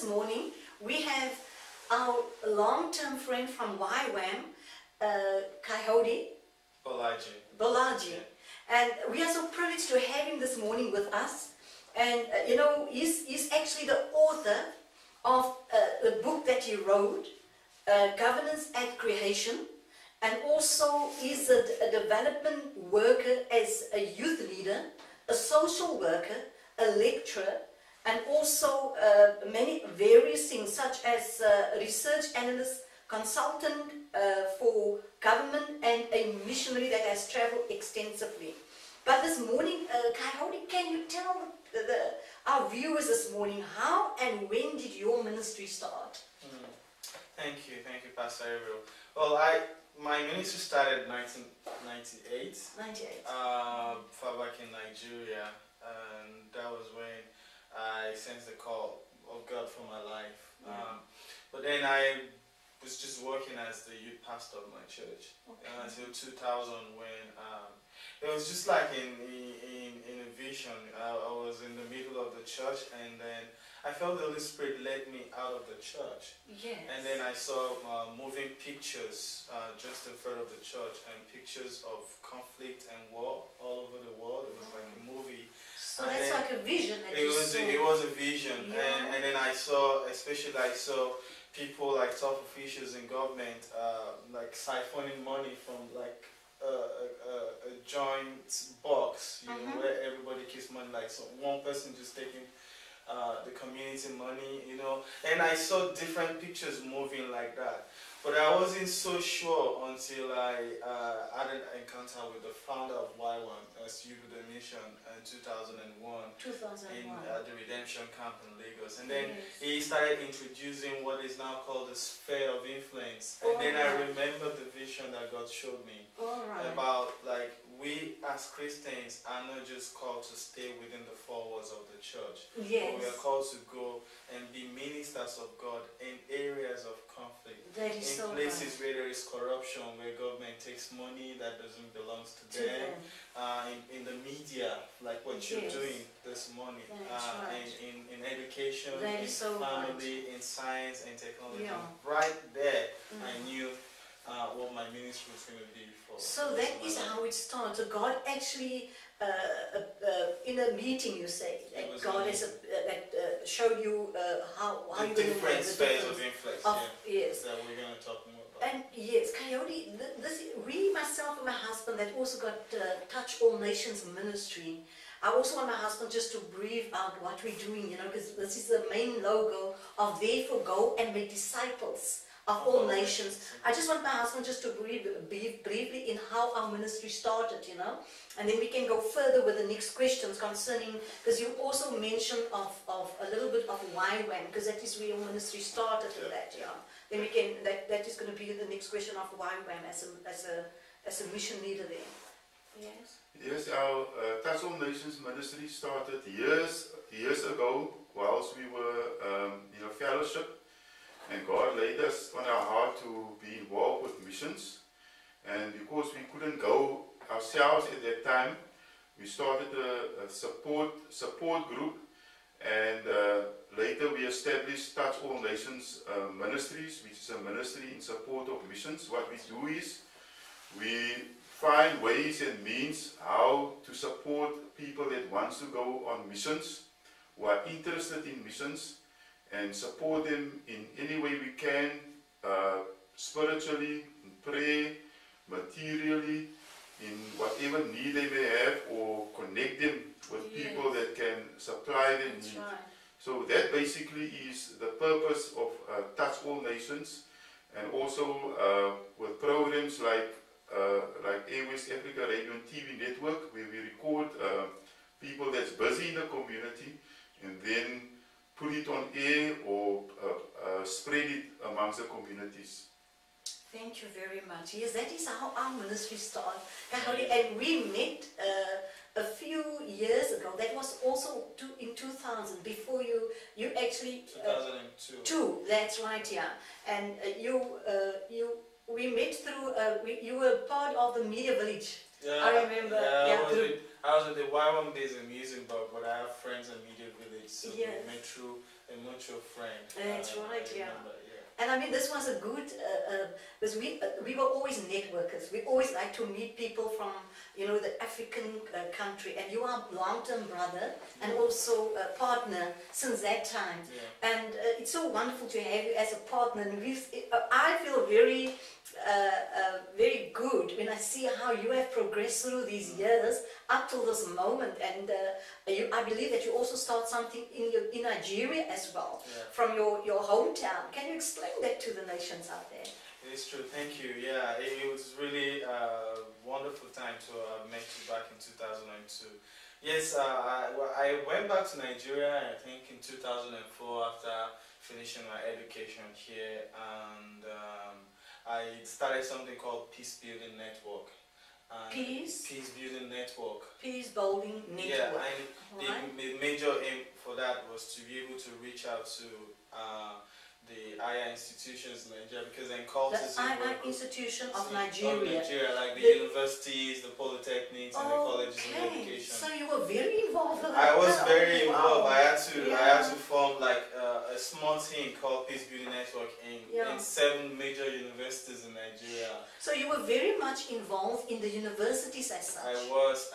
this morning we have our long-term friend from YWAM, Kayode Bolaji. Yeah. And we are so privileged to have him this morning with us. And you know, he's actually the author of the book that he wrote, Governance at Creation, and also is a development worker as a youth leader, a social worker, a lecturer, and also many various things such as research analyst, consultant for government, and a missionary that has traveled extensively. But this morning, Kayode, can you tell our viewers this morning how and when did your ministry start? Thank you, Pastor Avril. Well, my ministry started in 1998. 98. Far back in Nigeria, and that was when I sensed the call of God for my life. Yeah. But then I was just working as the youth pastor of my church until 2000, when it was just like in a vision. I was in the middle of the church, and then I felt the Holy Spirit led me out of the church. Yes. And then I saw moving pictures just in front of the church, and pictures of conflict and war all over the world. It was like a movie. So that's like a vision that you saw. It was a vision. Yeah. And then I saw, especially I saw people like top officials in government like siphoning money from like a joint box, you know, where everybody keeps money, like so one person just taking the community money, you know. And I saw different pictures moving like that. But I wasn't so sure until I had an encounter with the founder of YWAM as Youth with a Mission in 2001. In the Redemption Camp in Lagos. And then he started introducing what is now called the sphere of influence. And then I remember the vision that God showed me about, like, we as Christians are not just called to stay within the four walls of the church. Yes. But we are called to go and be ministers of God in areas of conflict. That is in places where there is corruption, where government takes money that doesn't belong to them. In the media, like what you're doing this morning. In education, in family, in science and technology. Right there, I knew what my ministry was going to be for. So that is how it started. So God actually, in a meeting, you say, that God has showed you how the different spheres of influence. Yes, that we're going to talk more about. And yes, Kayode, we, myself and my husband, that also got Touch All Nations ministry. I also want my husband just to breathe out what we're doing, you know, because this is the main logo of Therefore Go and Make Disciples of all nations. I just want my husband just to breathe briefly in how our ministry started, you know, and then we can go further with the next questions concerning, because you also mentioned of a little bit of YWAM, because that is where your ministry started with that, Then we can, that is going to be the next question of YWAM as a mission leader there. Yes. Yes, our Touch All Nations ministry started years ago, whilst we were in a fellowship. And God laid us on our heart to be involved with missions. And because we couldn't go ourselves at that time, we started a support group. And later we established Touch All Nations Ministries, which is a ministry in support of missions. What we do is we find ways and means how to support people that want to go on missions, who are interested in missions, and support them in any way we can, spiritually, in prayer, materially, in whatever need they may have, or connect them with people that can supply their needs. So that basically is the purpose of Touch All Nations, and also with programs like Airwaves Africa Radio and TV Network, where we record people that's busy in the community, and then put it on air or spread it amongst the communities. Thank you very much. Yes, that is how our ministry started. And we met a few years ago. That was also in 2000, before you actually... 2002. That's right, yeah. And we met through, you were part of the Media Village. Yeah, I remember. I was at the YWAM days in Museum, but I have friends in Media Village, so we met through a mutual friend. That's right, yeah. And I mean, this was a good, because we were always networkers. We always like to meet people from, you know, the African country. And you are a long-term brother and also a partner since that time. Yeah. And it's so wonderful to have you as a partner. And I feel very, very good when I see how you have progressed through these years up till this moment. And I believe that you also start something in Nigeria as well, from your hometown. Can you explain that to the nations out there? It's true, thank you. Yeah, it was really a wonderful time to meet you back in 2002. Yes, I went back to Nigeria, I think in 2004 after finishing my education here, and I started something called Peace Building Network. Peace Building Network. Peace Building Network. Yeah, and the major aim for that was to be able to reach out to the higher institutions in Nigeria, because then cultism. The higher institution of Nigeria. Of Nigeria, like the universities, the polytechnics, and the colleges of education. So you were very involved. I was very involved. I had to form like a small team called Peace Building Network in 7 major universities in Nigeria. So you were very much involved in the universities as such. I was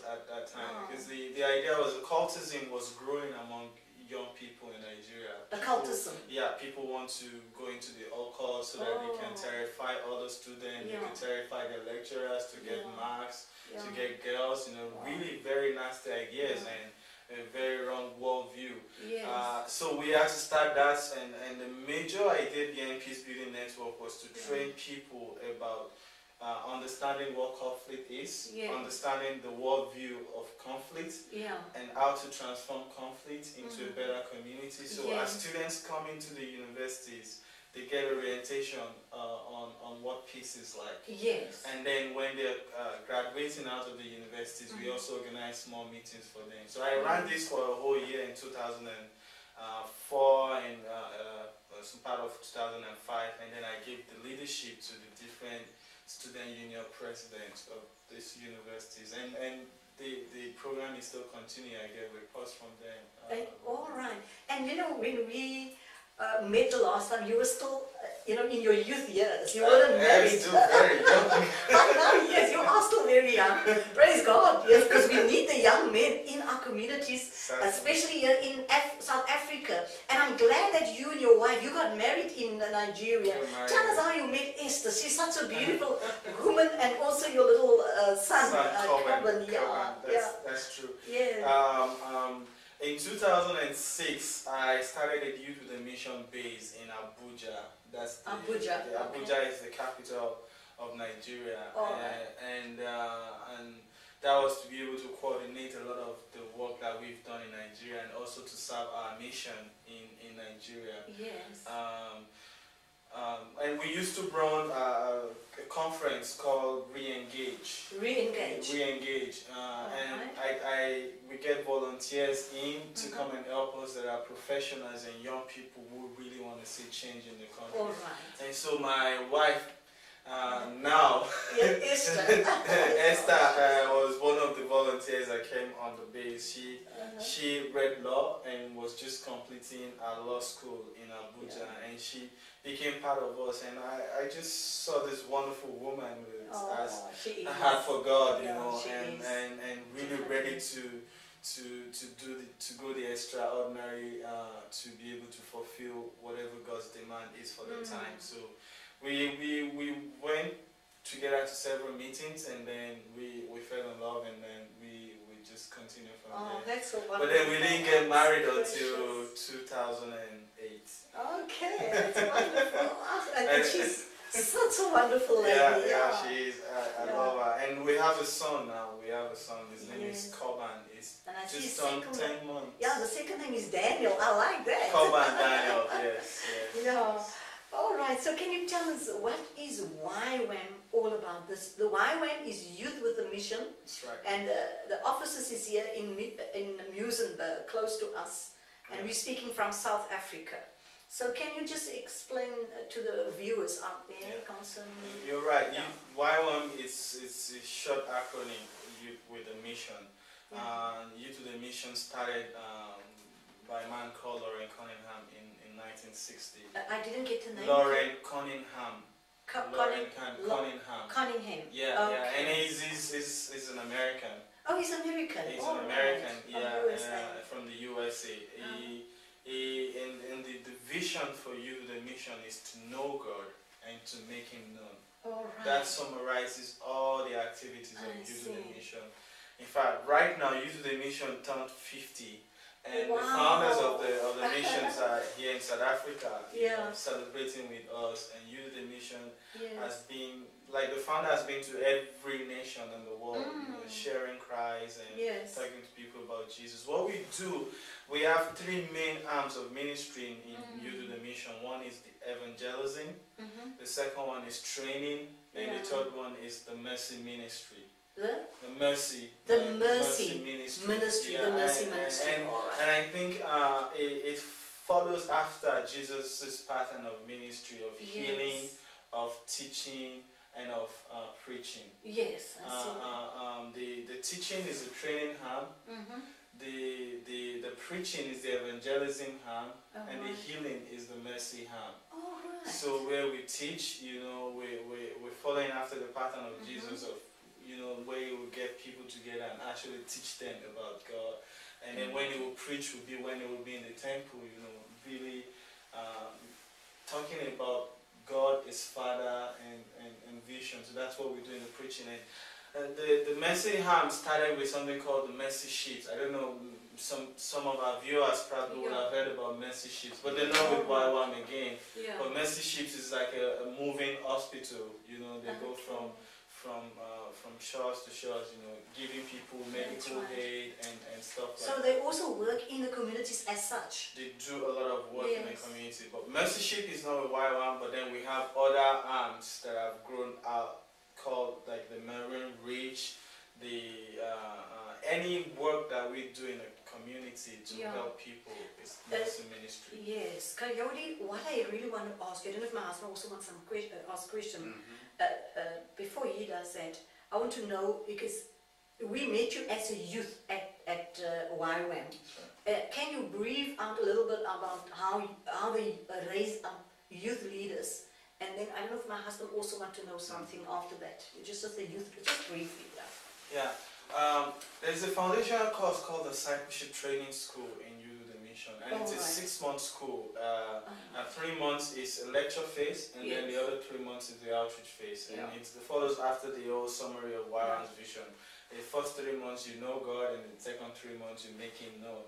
at that time, because the idea was cultism was growing among young people in Nigeria. Occultism. Yeah, people want to go into the occult so that they can terrify other students, they can terrify their lecturers to get marks, to get girls, you know, really very nasty ideas and a very wrong worldview. Yes. So we had to start that, and the major idea behind Peace Building Network was to train people about understanding what conflict is, understanding the worldview of conflict, and how to transform conflict into a better community. So as students come into the universities, they get orientation on what peace is like. Yes. And then when they're graduating out of the universities, we also organize small meetings for them. So I ran this for a whole year in 2004 and some part of 2005, and then I gave the leadership to the different student union presidents of these universities, and the program is still continuing. I get reports from them. All right. And you know, when we met the last time, you were still, you know, in your youth years. You weren't married. I'm still very young. Yes, you are still very young. Praise God. Yes, because we need the young men in our communities, especially here in South Africa. And I'm glad that you and your wife, you got married in Nigeria. Tell us how you met Esther. She's such a beautiful woman, and also your little son, Coben. That's true. Yeah. In 2006, I started a youth with a mission base in Abuja. That's Abuja. Abuja is the capital of Nigeria, and that was to be able to coordinate a lot of the work that we've done in Nigeria, and also to serve our mission in Nigeria. Yes. And we used to run a conference called Re-Engage. Re-Engage. And we get volunteers in to come and help us that are professionals and young people who really want to see change in the country. All right. And so my wife now, Esther was one of the volunteers that came on the base. She read law and was just completing her law school in Abuja, and she became part of us. And I just saw this wonderful woman with a heart for God, you know, and really ready to go the extraordinary to be able to fulfill whatever God's demand is for the time. So we went together to several meetings, and then we fell in love, and then we just continued from there. That's so wonderful. But then we didn't get married until 2008. Okay, that's wonderful. And she's such a wonderful lady. Yeah, she is. I love her. And we have a son now. We have a son. His name is Coben. He's just turned 10 months. Yeah, the second name is Daniel. I like that. Coben Daniel, yes. Yeah. All right, so can you tell us what is YWAM all about? The YWAM is Youth with a Mission. That's right. And the offices is here in Muizenberg, close to us. And we're speaking from South Africa. So can you just explain to the viewers out there concerning... You're right. YWAM is a short acronym, Youth with a Mission. Youth with a Mission started by a man called Lauren Cunningham in 1960. I didn't get the name. Lauren Cunningham. Cunningham. Yeah, okay. yeah, and he's an American. Oh, he's American. He's an American, right. from the USA. And the vision for you, the mission, is to know God and to make Him known. Right. That summarizes all the activities of Youth of the Mission. In fact, right now, Youth of the Mission turned 50. And the founders of the missions are here in South Africa, celebrating with us. And Youth of the Mission has been, like the founder has been to every nation in the world, sharing Christ and talking to people about Jesus. What we do, we have three main arms of ministry in Youth of the Mission. One is the evangelism, the second one is training, and the third one is the mercy ministry. The mercy ministry. And I think it follows after Jesus' pattern of ministry, of healing, of teaching, and of preaching. Yes, I see. The teaching is the training arm. The preaching is the evangelism arm, and the healing is the mercy arm. Right. So where we teach, we're following after the pattern of Jesus, of where you will get people together and actually teach them about God. And then when he will preach will be when he will be in the temple, really talking about God as Father and vision. So that's what we do in the preaching. And the mercy arm started with something called the mercy sheets. I don't know, some of our viewers probably would have heard about mercy sheets, but they know with YWAM again. But mercy sheets is like a moving hospital. They go from shores to shores, giving people medical aid and stuff like that. So they also work in the communities as such? They do a lot of work in the community. But Mercyship is not a YWAM, but then we have other arms that have grown out, called like the Marine Reach, any work that we do in the community to help people is mercy ministry. Yes. Kayode, what I really want to ask you, I don't know if my husband also wants some ask question. Before he does that, I want to know, because we met you as a youth at YWAM. Can you brief out a little bit about how they raise up youth leaders? And then I don't know if my husband also wants to know something after that. Just as a youth, just briefly. There's a foundational course called the Discipleship Training School in Youth of the Mission, and it's a 6-month school. And 3 months is a lecture phase, and then the other 3 months is the outreach phase. And it follows after the whole summary of YWAM's vision. The first 3 months you know God, and the second 3 months you make Him known.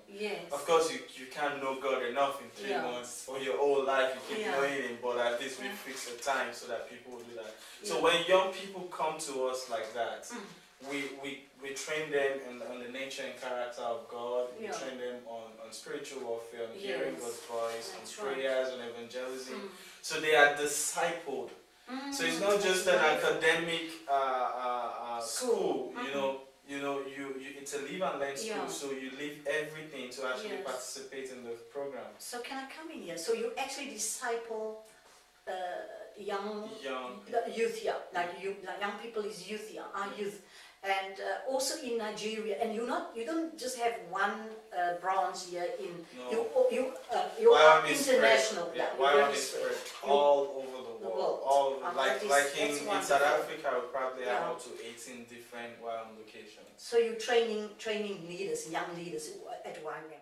Of course, you can't know God enough in 3 months for your whole life. You keep knowing Him, but at least we fix a time so that people will do that. So when young people come to us like that, we train them on the nature and character of God. We train them on spiritual warfare, on hearing God's voice, on prayers, on evangelism. So they are discipled. So it's not just an academic school. It's a live and learn school. So you leave everything to actually participate in the program. So can I come in here? So you actually disciple young youth here, like young people is youth here, our youth. And also in Nigeria, and you don't just have one branch here in. You are international. YWAM is spread all over the world. All over, like in South Africa, we probably have up to 18 different YWAM locations. So you're training leaders, young leaders at YWAM.